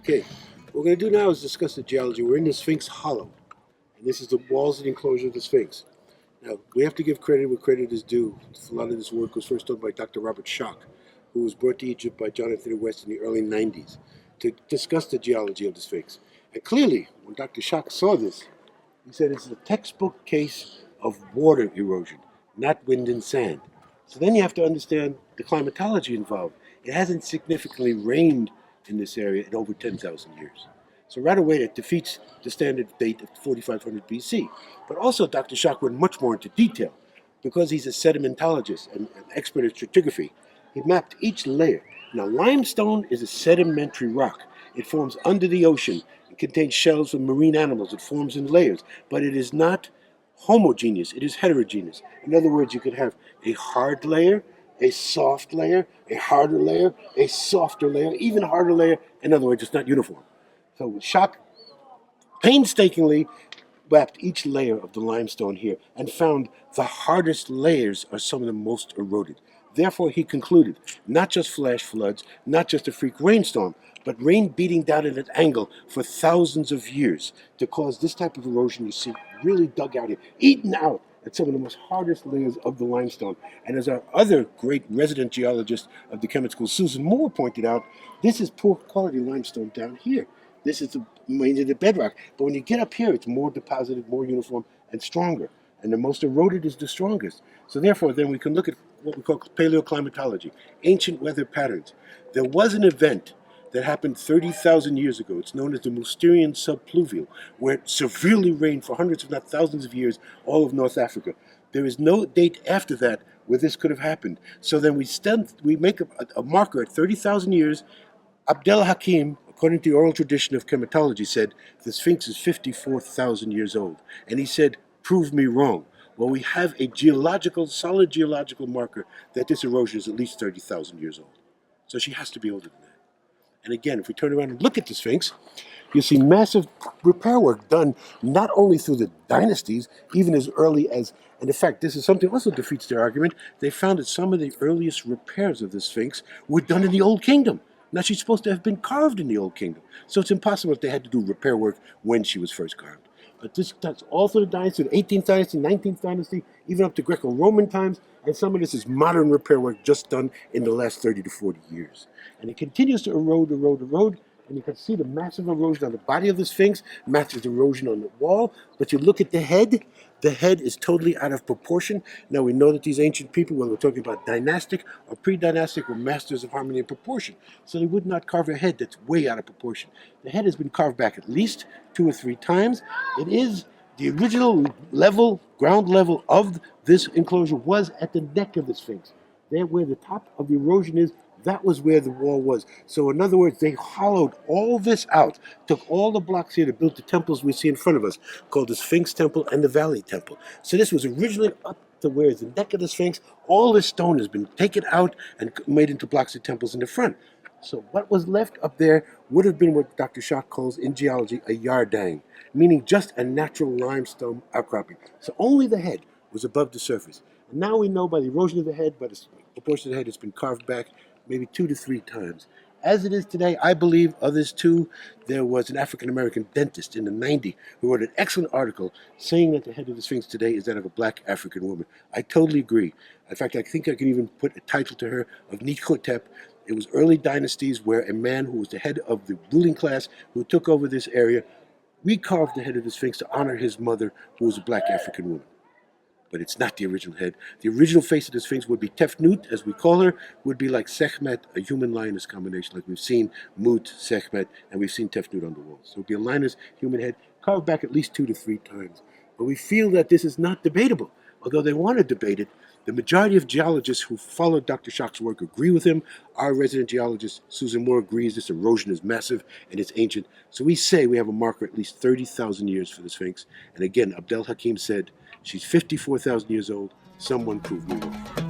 Okay, what we're going to do now is discuss the geology. We're in the Sphinx Hollow, and this is the walls of the enclosure of the Sphinx. Now, we have to give credit where credit is due. A lot of this work was first done by Dr. Robert Schoch, who was brought to Egypt by Jonathan West in the early 90s to discuss the geology of the Sphinx. And clearly, when Dr. Schoch saw this, he said it's a textbook case of water erosion, not wind and sand. So then you have to understand the climatology involved. It hasn't significantly rained in this area in over 10,000 years. So right away that defeats the standard date of 4500 BC. But also Dr. Schoch went much more into detail. Because he's a sedimentologist and an expert at stratigraphy, he mapped each layer. Now limestone is a sedimentary rock. It forms under the ocean. It contains shells of marine animals. It forms in layers. But it is not homogeneous. It is heterogeneous. In other words, you could have a hard layer, a soft layer, a harder layer, a softer layer, even a harder layer. In other words, it's not uniform. So Schoch painstakingly mapped each layer of the limestone here and found the hardest layers are some of the most eroded. Therefore, he concluded, not just flash floods, not just a freak rainstorm, but rain beating down at an angle for thousands of years to cause this type of erosion you see really dug out here, eaten out at some of the most hardest layers of the limestone. And as our other great resident geologist of the Chemistry School, Susan Moore, pointed out, this is poor quality limestone down here. This is mainly the bedrock. But when you get up here, it's more deposited, more uniform, and stronger. And the most eroded is the strongest. So therefore, then we can look at what we call paleoclimatology, ancient weather patterns. There was an event that happened 30,000 years ago. It's known as the Mousterian subpluvial, where it severely rained for hundreds, if not thousands of years, all of North Africa. There is no date after that where this could have happened. So then we make a marker at 30,000 years. Abdel Hakim, according to the oral tradition of chematology, said the Sphinx is 54,000 years old. And he said, prove me wrong. Well, we have a solid geological marker that this erosion is at least 30,000 years old. So she has to be older than that. And again, if we turn around and look at the Sphinx, you see massive repair work done not only through the dynasties, even as early as, and in fact, this is something also defeats their argument, they found that some of the earliest repairs of the Sphinx were done in the Old Kingdom. Now, she's supposed to have been carved in the Old Kingdom. So it's impossible that they had to do repair work when she was first carved. But that's all through the dynasty, the 18th dynasty, 19th dynasty, even up to Greco-Roman times. And some of this is modern repair work just done in the last 30 to 40 years. And it continues to erode. And you can see the massive erosion on the body of the Sphinx, massive erosion on the wall. But you look at the head is totally out of proportion. Now we know that these ancient people, whether we're talking about dynastic or pre-dynastic, were masters of harmony and proportion. So they would not carve a head that's way out of proportion. The head has been carved back at least 2 or 3 times. It is the original level, ground level of this enclosure was at the neck of the Sphinx. There where the top of the erosion is, that was where the wall was. So in other words, they hollowed all this out, took all the blocks here to build the temples we see in front of us, called the Sphinx Temple and the Valley Temple. So this was originally up to where the neck of the Sphinx. All this stone has been taken out and made into blocks of temples in the front. So what was left up there would have been what Dr. Schoch calls in geology a yardang, meaning just a natural limestone outcropping. So only the head was above the surface. And now we know by the erosion of the head, by the proportion of the head, it's been carved back maybe 2 to 3 times. As it is today, I believe others too. There was an African-American dentist in the 90s who wrote an excellent article saying that the head of the Sphinx today is that of a black African woman. I totally agree. In fact, I think I can even put a title to her of Nikhotep. It was early dynasties where a man who was the head of the ruling class who took over this area recarved the head of the Sphinx to honor his mother, who was a black African woman. But it's not the original head. The original face of the Sphinx would be Tefnut, as we call her, would be like Sekhmet, a human-lioness combination, like we've seen Mut, Sekhmet, and we've seen Tefnut on the wall. So it would be a lioness, human head, carved back at least 2 to 3 times. But we feel that this is not debatable. Although they want to debate it, the majority of geologists who followed Dr. Schoch's work agree with him. Our resident geologist, Susan Moore, agrees this erosion is massive and it's ancient. So we say we have a marker at least 30,000 years for the Sphinx. And again, Abdel Hakim said, she's 54,000 years old. Someone prove me wrong.